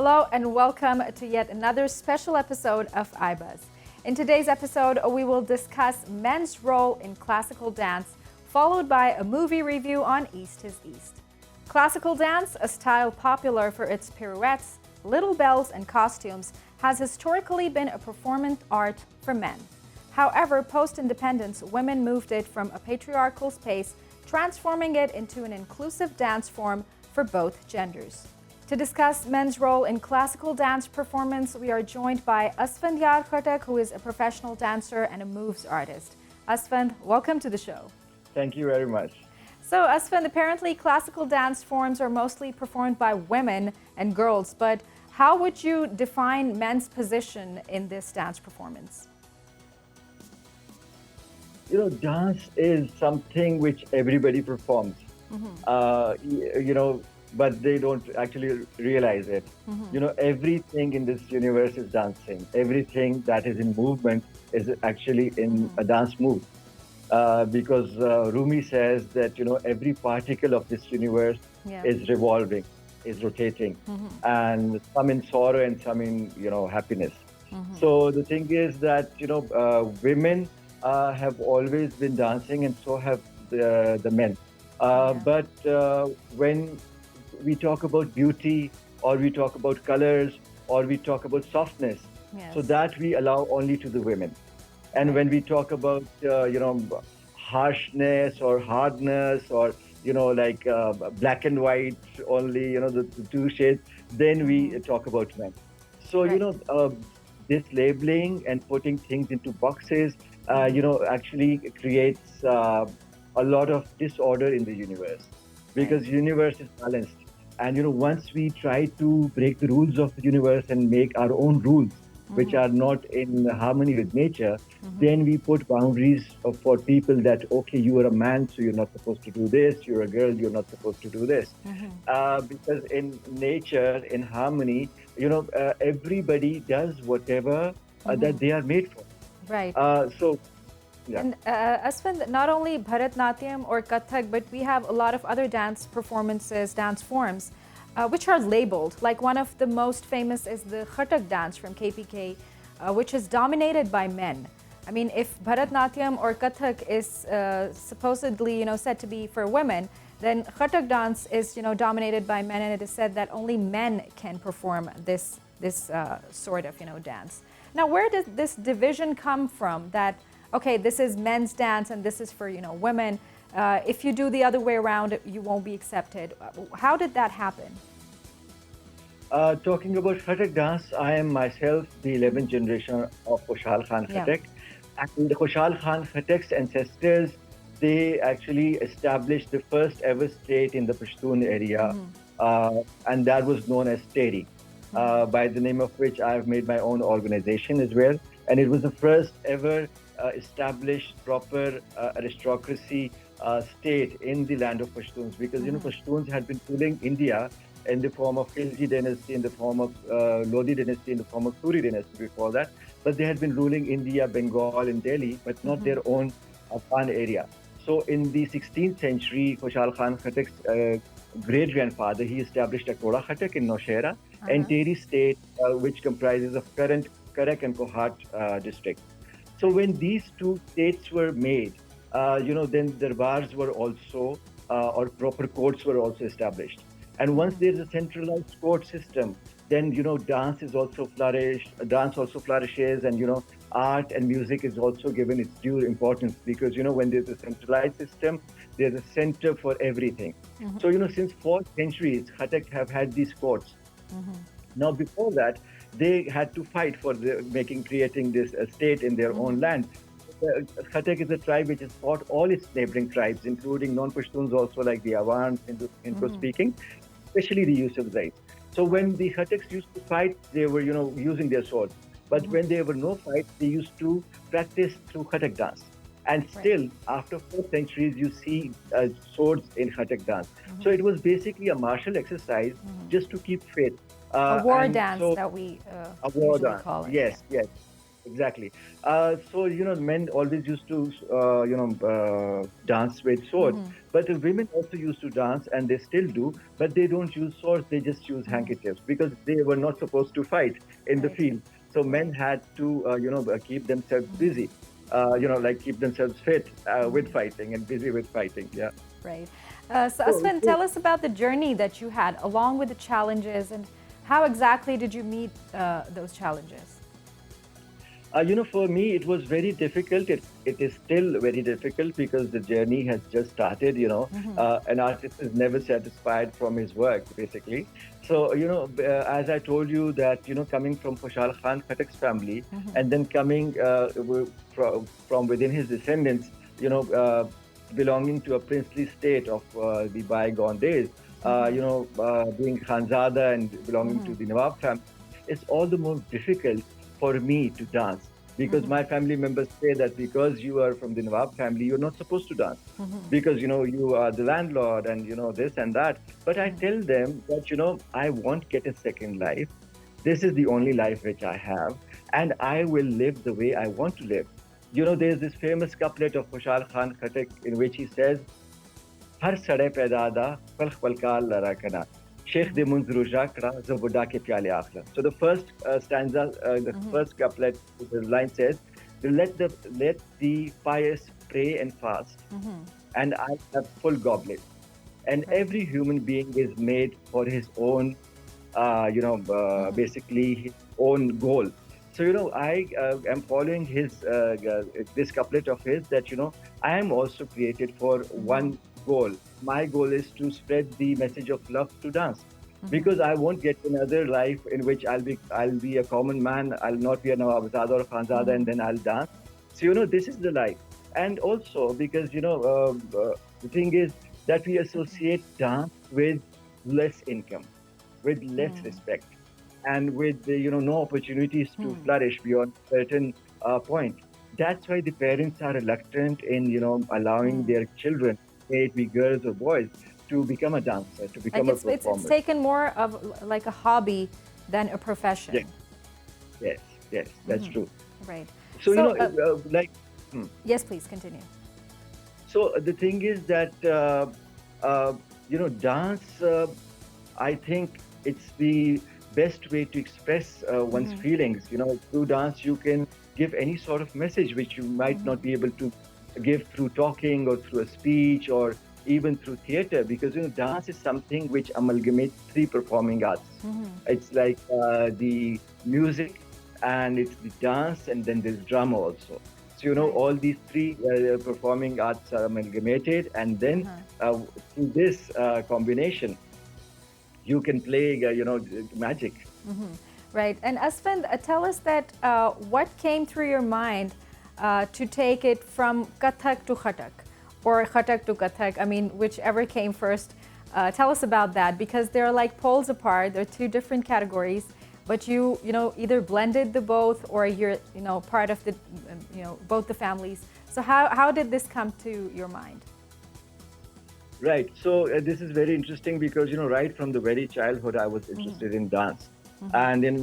Hello and welcome to yet another special episode of iBuzz. In today's episode, we will discuss men's role in classical dance, followed by a movie review on East is East. Classical dance, a style popular for its pirouettes, little bells, and costumes, has historically been a performance art for men. However, post-independence, women moved it from a patriarchal space, transforming it into an inclusive dance form for both genders. To discuss men's role in classical dance performance, we are joined by Asfandyar Khattak, who is a professional dancer and a moves artist. Asfand, welcome to the show. Thank you very much. So, Asfand, apparently classical dance forms are mostly performed by women and girls, but how would you define men's position in this dance performance? Dance is something which everybody performs. But they don't actually realize it. Everything in this universe is dancing. Everything that is in movement is actually in a dance move. Because Rumi says that, every particle of this universe is revolving, is rotating, and some in sorrow and some in, happiness. So the thing is that, women have always been dancing, and so have the men. But when we talk about beauty, or we talk about colors, or we talk about softness, so that we allow only to the women. And when we talk about harshness or hardness, or black and white only, the two shades, then we talk about men. So this labeling and putting things into boxes actually creates a lot of disorder in the universe, because universe is balanced. And once we try to break the rules of the universe and make our own rules, which are not in harmony with nature, then we put boundaries for people that, okay, you are a man, so you're not supposed to do this. You're a girl, you're not supposed to do this. Because in nature, in harmony, everybody does whatever that they are made for. Right. Yeah. And Asfand, not only Bharatnatyam or Kathak, but we have a lot of other dance performances, dance forms, which are labeled. Like one of the most famous is the Khattak dance from KPK, which is dominated by men. I mean, if Bharatnatyam or Kathak is supposedly, said to be for women, then Khattak dance is, dominated by men, and it is said that only men can perform this sort of, dance. Now, where does this division come from? That okay, this is men's dance and this is for, women. If you do the other way around, you won't be accepted. How did that happen? Talking about Khattak dance, I am myself the 11th generation of Khushal Khan Khattak. And the Khushal Khan Khattak's ancestors, they actually established the first ever state in the Pashtun area, and that was known as Tehri, by the name of which I have made my own organization as well. And it was the first ever established proper aristocracy state in the land of Pashtuns, because Pashtuns had been ruling India in the form of Khilji dynasty, in the form of Lodi dynasty, in the form of Suri dynasty before that, but they had been ruling India, Bengal and Delhi, but not their own Afghan area. So in the 16th century, Khushal Khan Khattak's great-grandfather, he established Akora Khattak in Naushera and Tehri state, which comprises of current Karak and Kohat district. So when these two states were made, then darbars were also, or proper courts were also established. And once there's a centralized court system, then, dance also flourishes, and, art and music is also given its due importance, because, when there's a centralized system, there's a center for everything. So, since 4 centuries, Khattak have had these courts. Now, before that, they had to fight for creating this state in their own land. Khattak is a tribe which has fought all its neighboring tribes, including non-Pashtuns also, like the Awans, Indo-speaking, especially the Yusufzais. So when the Khattaks used to fight, they were, using their swords. But when there were no fights, they used to practice through Khattak dance. And still, after 4 centuries, you see swords in Khattak dance. So it was basically a martial exercise just to keep fit. A war dance that we usually call it. Yes. Exactly. So, men always used to, dance with swords. Mm-hmm. But the women also used to dance, and they still do, but they don't use swords, they just use Mm-hmm. handkerchiefs because they were not supposed to fight in the Right. field. So men Right. had to, keep themselves busy, Mm-hmm. like keep themselves fit with Mm-hmm. fighting and busy with fighting. Yeah. Right. So, So, Asfan, tell us about the journey that you had along with the challenges and how exactly did you meet those challenges? For me, it was very difficult. It is still very difficult because the journey has just started. Mm-hmm. An artist is never satisfied from his work, basically. So, as I told you that, coming from Khushal Khan Khattak's family Mm-hmm. and then coming from within his descendants, belonging to a princely state of the bygone days, Mm-hmm. being Khanzada and belonging Mm-hmm. to the Nawab family, it's all the more difficult for me to dance because Mm-hmm. my family members say that because you are from the Nawab family, you're not supposed to dance Mm-hmm. because you are the landlord and this and that. But I Mm-hmm. tell them that I won't get a second life. This is the only life which I have, and I will live the way I want to live. There's this famous couplet of Khushal Khan Khattak in which he says, हर सड़े पैदादा पलख पलकाल लरा कना Sheikh de Mm-hmm. Munzruja Kra Zabuda ke Pyale Akhla. So the first stanza, the Mm-hmm. first couplet, the line says, let the pious pray and fast, Mm-hmm. and I have full goblet. And Right. every human being is made for his own, Mm-hmm. basically his own goal. So I am following his this couplet of his that I am also created for Mm-hmm. one goal. My goal is to spread the message of love to dance, Mm-hmm. because I won't get another life in which I'll be a common man. I'll not be a Nawabzada or Khanzada, Mm-hmm. and then I'll dance. So this is the life, and also because the thing is that we associate dance with less income, with less Mm-hmm. respect, and with no opportunities to Mm-hmm. flourish beyond a certain point. That's why the parents are reluctant in allowing their children, may it be girls or boys, to become a dancer, to Like become a it's performer. taken more of like a hobby than a Yes, profession. yes, yes, that's Mm-hmm. true. Right. So So, like. Hmm. yes, please continue. So the thing is that dance. I think it's the best way to express one's Mm-hmm. feelings. Through dance, you can give any sort of message which you might Mm-hmm. not be able to give through talking or through a speech or even through theater, because dance is something which amalgamates three performing arts. Mm-hmm. It's like the music, and it's the dance, and then there's drama also. So Right. all these three performing arts are amalgamated, and then Uh-huh. through this combination you can play, magic. Mm-hmm. Right. And Asfand, tell us that what came through your mind to take it from Kathak to Khattak or Khattak to Kathak? I mean, whichever came first. Tell us about that because they're like poles apart. They're two different categories, but you either blended the both or you're part of the both the families. So how did this come to your mind? Right. So this is very interesting because right from the very childhood I was Mm-hmm. interested in dance, Mm-hmm. and in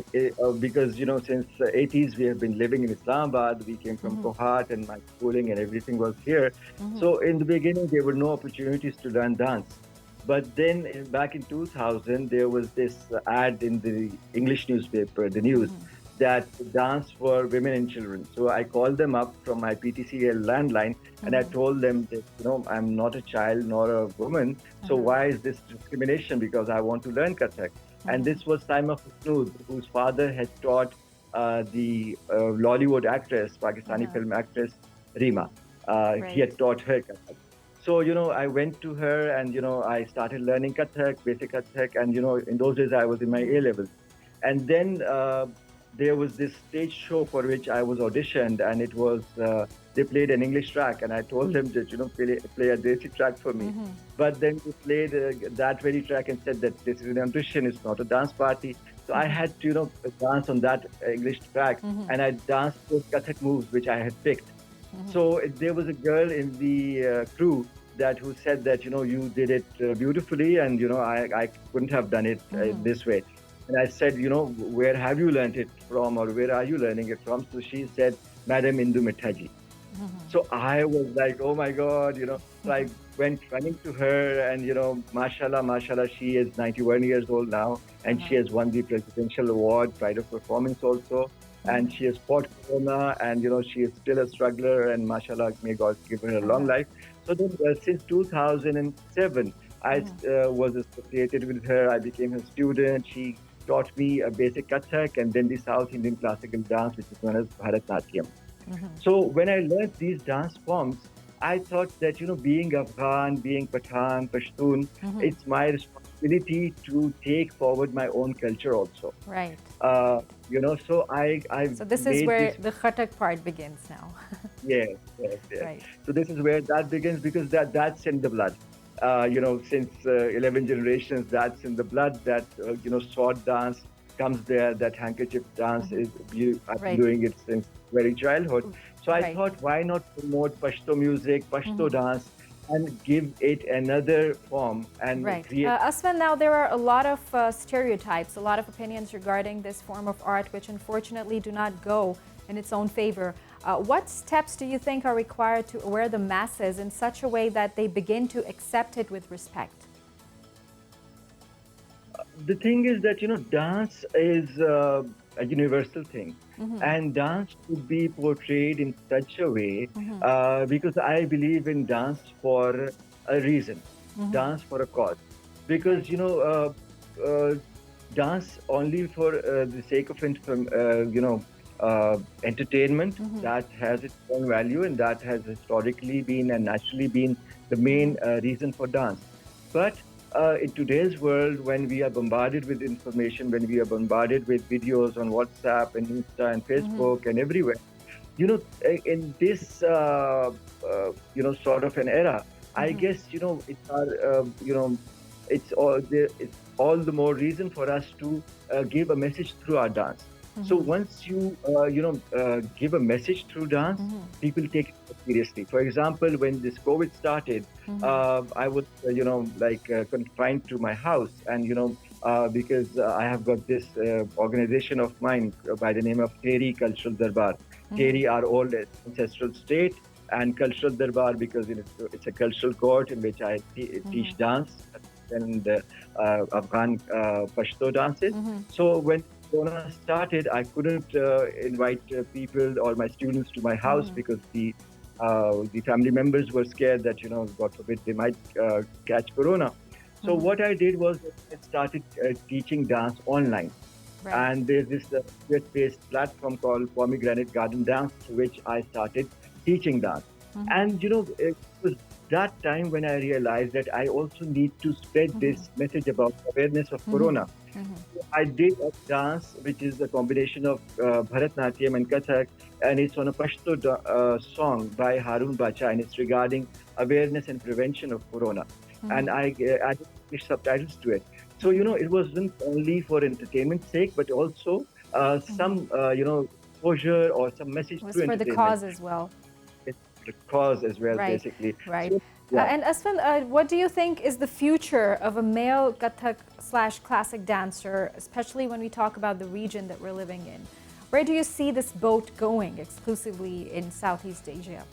because since the 80s we have been living in Islamabad. We came from Mm-hmm. Kohat, and my schooling and everything was here. Mm-hmm. So in the beginning there were no opportunities to learn dance, but then back in 2000 there was this ad in the English newspaper, the news, Mm-hmm. that dance for women and children. So I called them up from my PTCL landline, and I Mm-hmm. told them that, I'm not a child nor a woman. So Uh-huh. why is this discrimination? Because I want to learn Kathak. And Mm-hmm. this was Saima Husnood, whose father had taught the Lollywood actress, Pakistani Uh-huh. film actress, Reema. He Right. had taught her Kathak. So, I went to her and, I started learning Kathak, basic Kathak. And, in those days I was in my A Mm-hmm. levels. And then there was this stage show for which I was auditioned, and it was they played an English track, and I told them that play a Desi track for me. Mm-hmm. But then they played that very track and said that this is an audition, it's not a dance party. So I Mm-hmm. had to dance on that English track, Mm-hmm. and I danced those Kathak moves which I had picked. Mm-hmm. So there was a girl in the crew that who said that you did it beautifully, and I couldn't have done it Mm-hmm. this way. And I said, where have you learned it from, or where are you learning it from? So she said, Madam Indu Mithaji. So I was like, oh my God, so I went running to her, and, mashallah, mashallah, she is 91 years old now, and she has won the Presidential Award, Pride of Performance also. And she has fought Corona, and, she is still a struggler, and mashallah, may God give her a long life. So then, since 2007, I was associated with her. I became her student. She taught me a basic Kathak and then the South Indian classical dance, which is known as Bharatnatyam. So when I learned these dance forms, I thought that, being Afghan, being Pathan, Pashtun, it's my responsibility to take forward my own culture also. Right. So I So this is where the Khattak part begins now. Yes. Right. So this is where that begins, because that's in the blood. Since 11 generations, that's in the blood. That sword dance comes there. That handkerchief dance I've been doing it since very childhood. So I thought, why not promote Pashto music, Pashto dance, and give it another form and create. Asfan, now there are a lot of stereotypes, a lot of opinions regarding this form of art, which unfortunately do not go in its own favor. What steps do you think are required to aware the masses in such a way that they begin to accept it with respect? The thing is that, dance is a universal thing. And dance should be portrayed in such a way, because I believe in dance for a reason, dance for a cause. Because, dance only for the sake of entertainment, that has its own value, and that has historically been and naturally been the main reason for dance. But in today's world, when we are bombarded with information, when we are bombarded with videos on WhatsApp and Insta and Facebook and everywhere, in this sort of an era, I guess it's all the more reason for us to give a message through our dance. So once you give a message through dance, people take it seriously. For example, when this COVID started, I was confined to my house, and because I have got this organization of mine by the name of Teri Cultural Darbar. Teri, our old ancestral state, and Cultural Darbar because it's a cultural court in which I teach dance and Afghan Pashto dances. So when Corona started, I couldn't invite people or my students to my house because the family members were scared that, God forbid, they might catch Corona. So what I did was I started teaching dance online. And there's this web-based platform called Pomegranate Garden Dance, through which I started teaching dance. And, it was that time when I realized that I also need to spread this message about awareness of Corona. I did a dance which is a combination of Bharatnatyam and Kathak, and it's on a Pashto song by Harun Bacha, and it's regarding awareness and prevention of Corona. And I added subtitles to it. So, it wasn't only for entertainment's sake, but also some, exposure or some message it through was for the cause as well. It's the cause as well, basically. Right. So, and Asfan, what do you think is the future of a male Kathak/classic dancer, especially when we talk about the region that we're living in? Where do you see this boat going exclusively in Southeast Asia?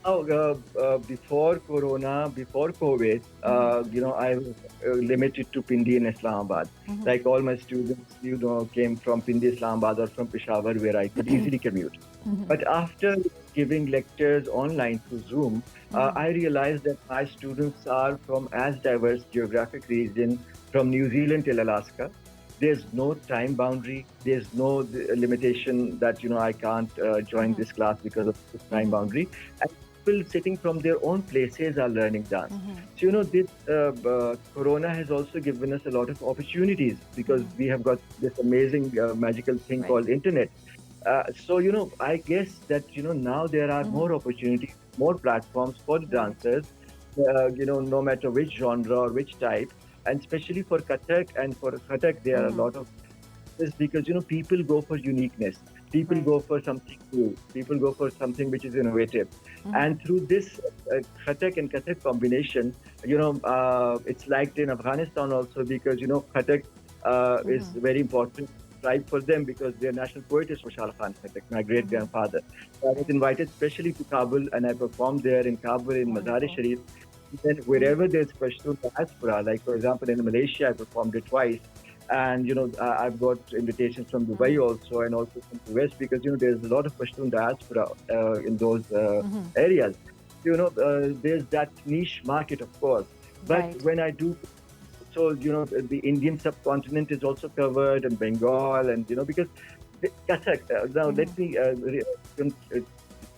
Now, before Corona, before COVID, I was limited to Pindi and Islamabad. Like all my students, came from Pindi, Islamabad, or from Peshawar, where I could easily commute. But after giving lectures online through Zoom, I realized that my students are from as diverse geographic region, from New Zealand till Alaska. There's no time boundary. There's no limitation that, I can't join this class because of this time boundary. And people sitting from their own places are learning dance. So, this Corona has also given us a lot of opportunities because we have got this amazing magical thing called internet. So, I guess that, now there are more opportunities, more platforms for the dancers, no matter which genre or which type. And especially for Kathak and for Khattak, there are a lot of is because, people go for uniqueness. People go for something new. People go for something which is innovative. And through this Khattak and Kathak combination, it's liked in Afghanistan also because, Khattak is very important tribe for them because their national poet is Khushal Khan Khattak, my great-grandfather. So I was invited specially to Kabul and I performed there in Kabul, in Mazar-e-Sharif. Then wherever there's Pashtun diaspora, like for example in Malaysia, I performed it twice. And, I've got invitations from Dubai also and also from the West because, there's a lot of Pashtun diaspora in those areas. There's that niche market, of course. But when I do, so, the Indian subcontinent is also covered and Bengal and, because Kathak, now let me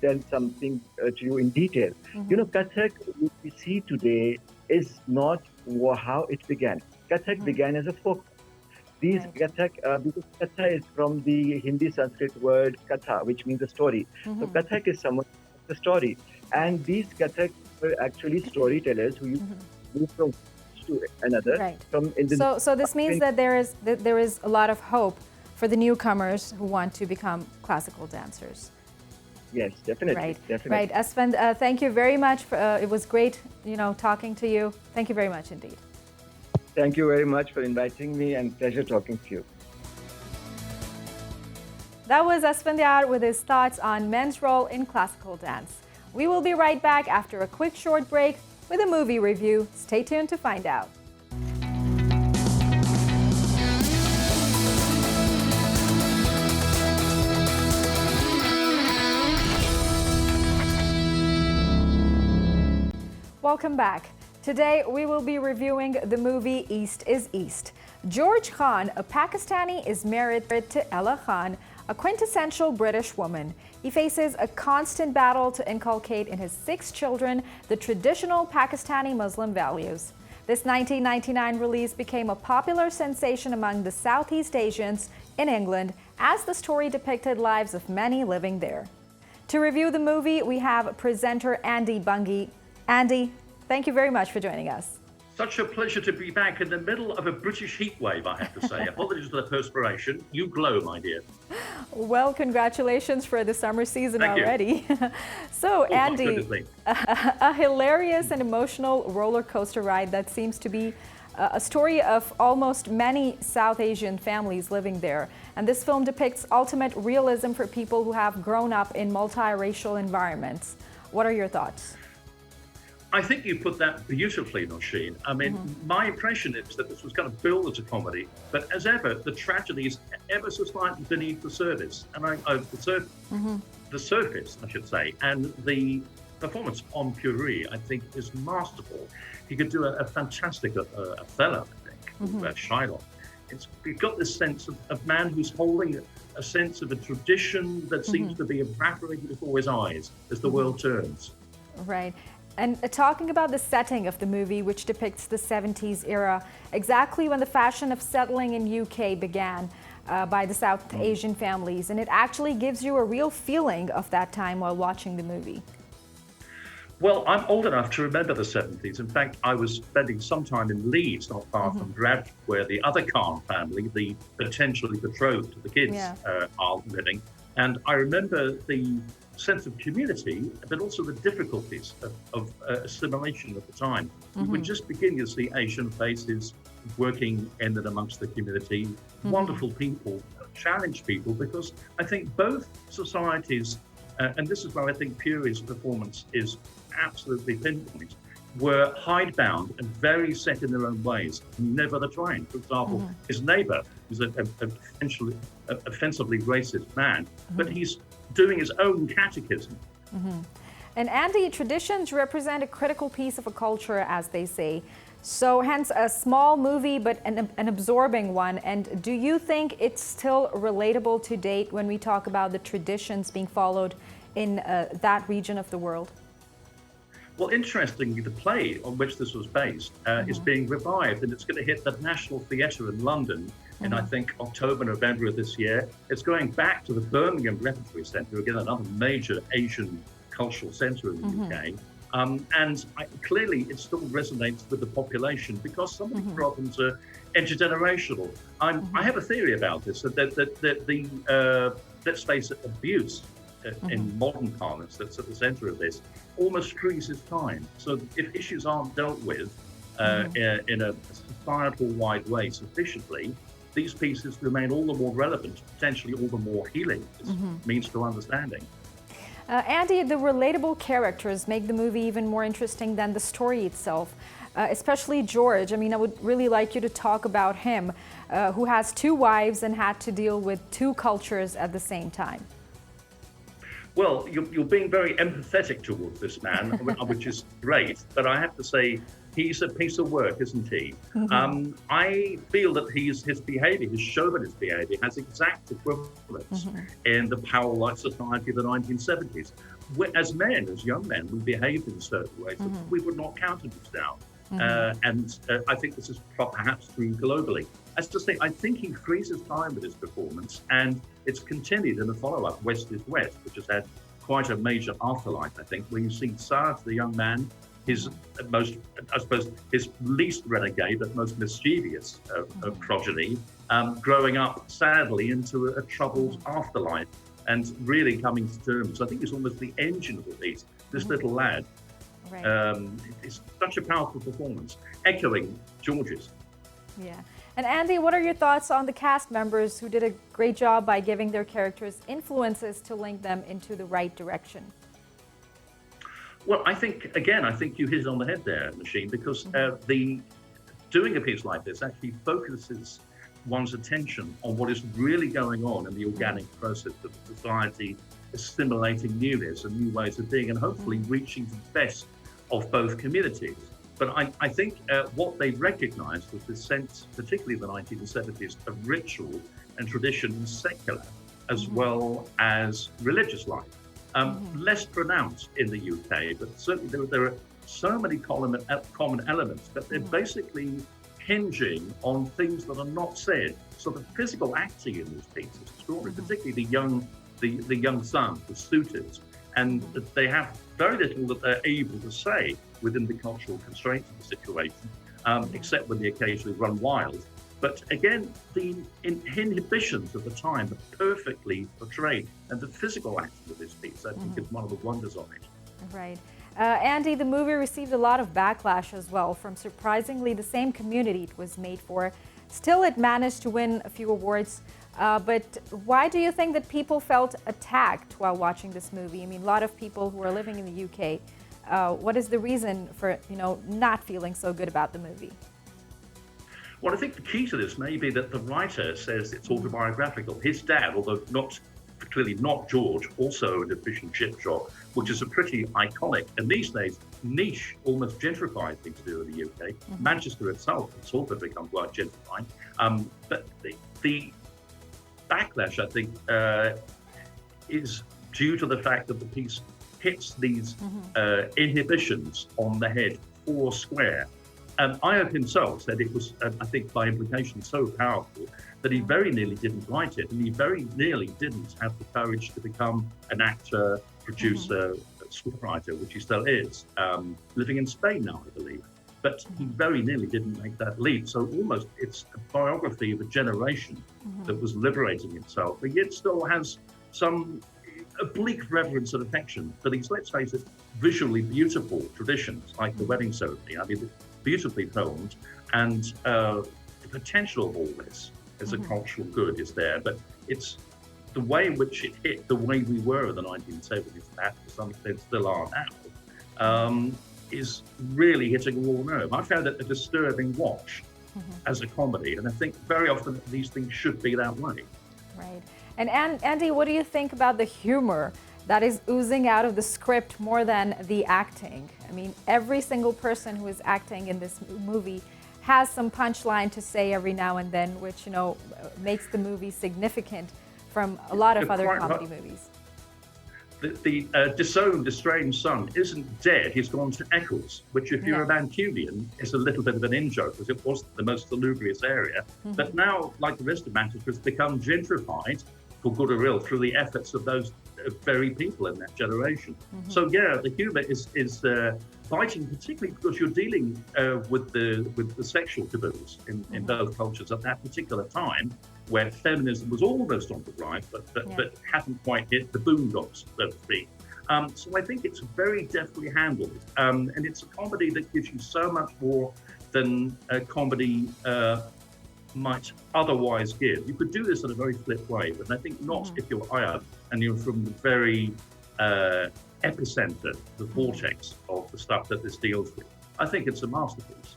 tell something to you in detail. Kathak, which we see today, is not how it began. Kathak began as a folk. These Kathak, because Katha is from the Hindi Sanskrit word Katha, which means a story. So Kathak is someone a story. And these Kathak were actually storytellers who used to move from to another. From so this means that there is a lot of hope for the newcomers who want to become classical dancers. Yes, definitely. Definitely. Right. Asfand, thank you very much. It was great, talking to you. Thank you very much indeed. Thank you very much for inviting me and pleasure talking to you. That was Asfandyar with his thoughts on men's role in classical dance. We will be right back after a quick short break with a movie review. Stay tuned to find out. Welcome back. Today, we will be reviewing the movie East is East. George Khan, a Pakistani, is married to Ella Khan, a quintessential British woman. He faces a constant battle to inculcate in his 6 children the traditional Pakistani Muslim values. This 1999 release became a popular sensation among the Southeast Asians in England as the story depicted lives of many living there. To review the movie, we have presenter Andy Bungay. Andy, thank you very much for joining us. Such a pleasure to be back in the middle of a British heatwave, I have to say. Apologies for the perspiration. You glow, my dear. Well, congratulations for the summer season already. So, Andy, a hilarious and emotional roller coaster ride that seems to be a story of almost many South Asian families living there. And this film depicts ultimate realism for people who have grown up in multiracial environments. What are your thoughts? I think you put that beautifully, Nosheen. I mean, my impression is that this was going to build as a comedy, but as ever, the tragedy is ever so slightly beneath the surface, and the surface, I should say. And the performance on Puri, I think, is masterful. He could do a fantastic Othello, I think, Shylock. You've got this sense of man who's holding a sense of a tradition that seems to be evaporating before his eyes as the world turns. Right. And talking about the setting of the movie, which depicts the 70s era, exactly when the fashion of settling in UK began by the South Asian families, and it actually gives you a real feeling of that time while watching the movie. Well, I'm old enough to remember the 70s. In fact, I was spending some time in Leeds, not far from Bradford, where the other Khan family, the potentially betrothed to the kids, are living. And I remember the sense of community, but also the difficulties of assimilation at the time. We were just beginning to see Asian faces working in and amongst the community, wonderful people, challenged people, because I think both societies, and this is where I think Puri's performance is absolutely pinpoint, were hidebound and very set in their own ways, never the trying. For example, his neighbor is an offensively racist man, but he's doing his own catechism. And Andy, traditions represent a critical piece of a culture, as they say. So hence a small movie, but an absorbing one. And do you think it's still relatable to date when we talk about the traditions being followed in that region of the world? Well, interestingly, the play on which this was based is being revived, and it's going to hit the National Theatre in London in, I think, October, November of this year. It's going back to the Birmingham Repertory Centre, again, another major Asian cultural centre in the UK. Clearly, it still resonates with the population because some of these problems are intergenerational. I have a theory about this, that the let's face it, abuse in modern parlance that's at the center of this almost freezes time. So if issues aren't dealt with in a societal-wide way sufficiently, these pieces remain all the more relevant, potentially all the more healing as means to understanding. Andy, the relatable characters make the movie even more interesting than the story itself, especially George. I mean, I would really like you to talk about him, who has 2 wives and had to deal with 2 cultures at the same time. Well, you're being very empathetic towards this man, which is great, but I have to say, he's a piece of work, isn't he? I feel that his behavior, his chauvinist behavior, has exact equivalents in the power-like society of the 1970s. As men, as young men, we behaved in certain ways that we would not countenance now. I think this is perhaps true globally. As to say, I think he freezes time with his performance, and it's continued in the follow-up, West is West, which has had quite a major afterlife, I think, where you see Sarge, the young man, his most, I suppose, his least renegade but most mischievous progeny, growing up sadly into a troubled afterlife and really coming to terms. I think it's almost the engine of the piece, this little lad. Right. It's such a powerful performance, echoing George's. Yeah. And Andy, what are your thoughts on the cast members who did a great job by giving their characters influences to link them into the right direction? Well, I think you hit it on the head there, Machine, because doing a piece like this actually focuses one's attention on what is really going on in the organic process of society, assimilating newness and new ways of being, and hopefully reaching the best of both communities. But I think what they recognized was this sense, particularly in the 1970s, of ritual and tradition and secular, as well as religious life. Less pronounced in the UK, but certainly there are so many common elements, but they're basically hinging on things that are not said. So the physical acting in these pieces is extraordinary, particularly the young son, the suitors, and they have very little that they're able to say within the cultural constraints of the situation, except when they occasionally run wild. But again, the inhibitions of the time are perfectly portrayed, and the physical action of this piece, I think, is one of the wonders of it. Right. Andy, the movie received a lot of backlash as well from surprisingly the same community it was made for. Still, it managed to win a few awards. But why do you think that people felt attacked while watching this movie? I mean, a lot of people who are living in the UK. What is the reason for, not feeling so good about the movie? Well, I think the key to this may be that the writer says it's autobiographical. His dad, although clearly not George, also owned a fish and chip shop, which is a pretty iconic, and these days, niche, almost gentrified thing to do in the UK. Manchester itself has also become quite gentrified. But the backlash, I think, is due to the fact that the piece hits these inhibitions on the head four square. Iob himself said it was, I think, by implication, so powerful that he very nearly didn't write it, and he very nearly didn't have the courage to become an actor, producer, scriptwriter, which he still is, living in Spain now, I believe. But he very nearly didn't make that leap. So almost it's a biography of a generation that was liberating itself, but yet still has some oblique reverence and affection for these, let's face it, visually beautiful traditions like the wedding ceremony. I mean, beautifully filmed, and the potential of all this as a cultural good is there, but it's the way in which it hit the way we were in the 1970s, perhaps to some extent still are now, is really hitting a raw nerve. I found it a disturbing watch as a comedy, and I think very often these things should be that way. Right. And Andy, what do you think about the humor that is oozing out of the script more than the acting? I mean, every single person who is acting in this movie has some punchline to say every now and then, which, makes the movie significant from a lot of other comedy movies. The disowned, estranged son isn't dead, he's gone to Eccles, which if you're a Mancunian is a little bit of an in-joke, because it was the most salubrious area. But now, like the rest of Manchester, it's become gentrified, for good or ill, through the efforts of those very people in that generation. So yeah, the humour is biting, particularly because you're dealing with the sexual taboos in both cultures at that particular time, where feminism was almost on the rise, but hadn't quite hit the boondocks, so to speak. So I think it's very deftly handled, and it's a comedy that gives you so much more than a comedy might otherwise give. You could do this in a very flip way, but I think not if you're Ian and you're from the very epicenter, the vortex of the stuff that this deals with. I think it's a masterpiece.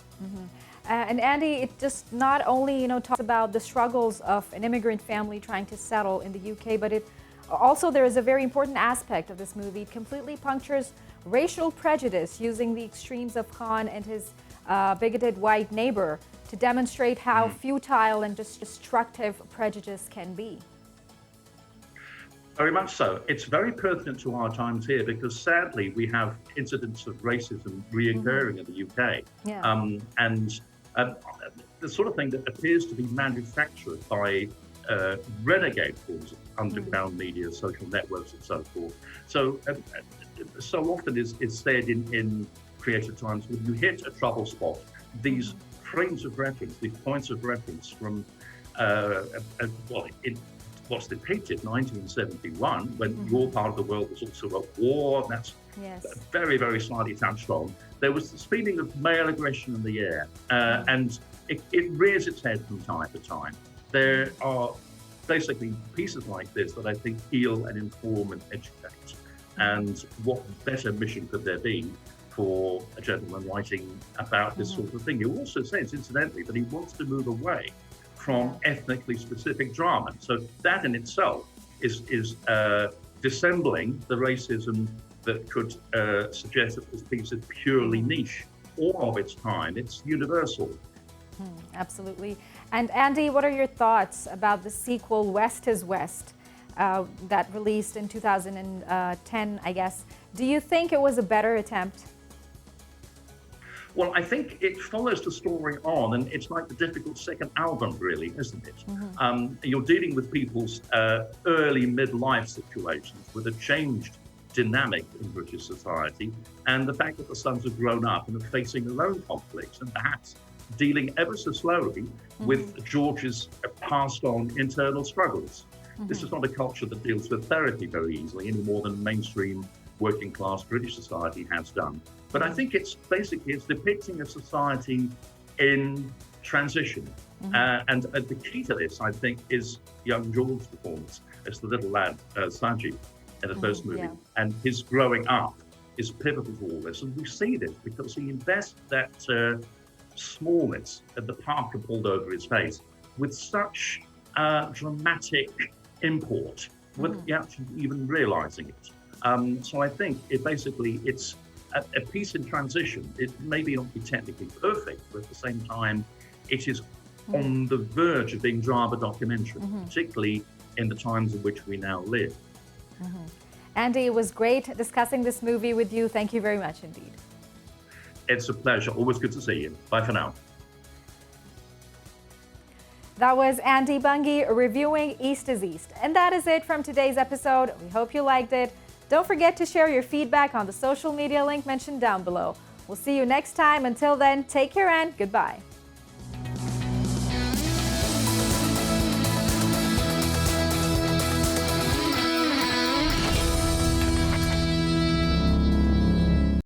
And Andy, it just not only talks about the struggles of an immigrant family trying to settle in the UK, but it also, there is a very important aspect of this movie. It completely punctures racial prejudice using the extremes of Khan and his bigoted white neighbor to demonstrate how futile and destructive prejudice can be. Very much so. It's very pertinent to our times here because sadly we have incidents of racism reoccurring in the UK. And the sort of thing that appears to be manufactured by renegade forms of underground media, social networks and so forth. So often is said in creative times, when you hit a trouble spot, these frames of reference, these points of reference from what's depicted 1971, when your part of the world was also at war. That's very, very slightly touched on. There was this feeling of male aggression in the air, and it rears its head from time to time. There are basically pieces like this that I think heal and inform and educate. And what better mission could there be for a gentleman writing about this sort of thing? He also says, incidentally, that he wants to move away from ethnically specific drama. So that in itself is dissembling the racism that could suggest that this piece is purely niche or of its time. It's universal. Absolutely. And Andy, what are your thoughts about the sequel, West is West, that released in 2010, I guess? Do you think it was a better attempt? Well, I think it follows the story on, and it's like the difficult second album, really, isn't it? You're dealing with people's early midlife situations with a changed dynamic in British society, and the fact that the sons have grown up and are facing their own conflicts, and perhaps dealing ever so slowly with George's passed on internal struggles. This is not a culture that deals with therapy very easily, any more than mainstream working class British society has done. But I think it's depicting a society in transition. And the key to this, I think, is young George's performance as the little lad, Sajid, in the first movie. And his growing up is pivotal to all this. And we see this because he invests that smallness at the parka pulled over his face with such dramatic import without actually even realizing it. So I think it's a piece in transition. It may not be technically perfect, but at the same time, it is on the verge of being drama documentary, particularly in the times in which we now live. Andy, it was great discussing this movie with you. Thank you very much indeed. It's a pleasure. Always good to see you. Bye for now. That was Andy Bungay reviewing East is East. And that is it from today's episode. We hope you liked it. Don't forget to share your feedback on the social media link mentioned down below. We'll see you next time. Until then, take care and goodbye.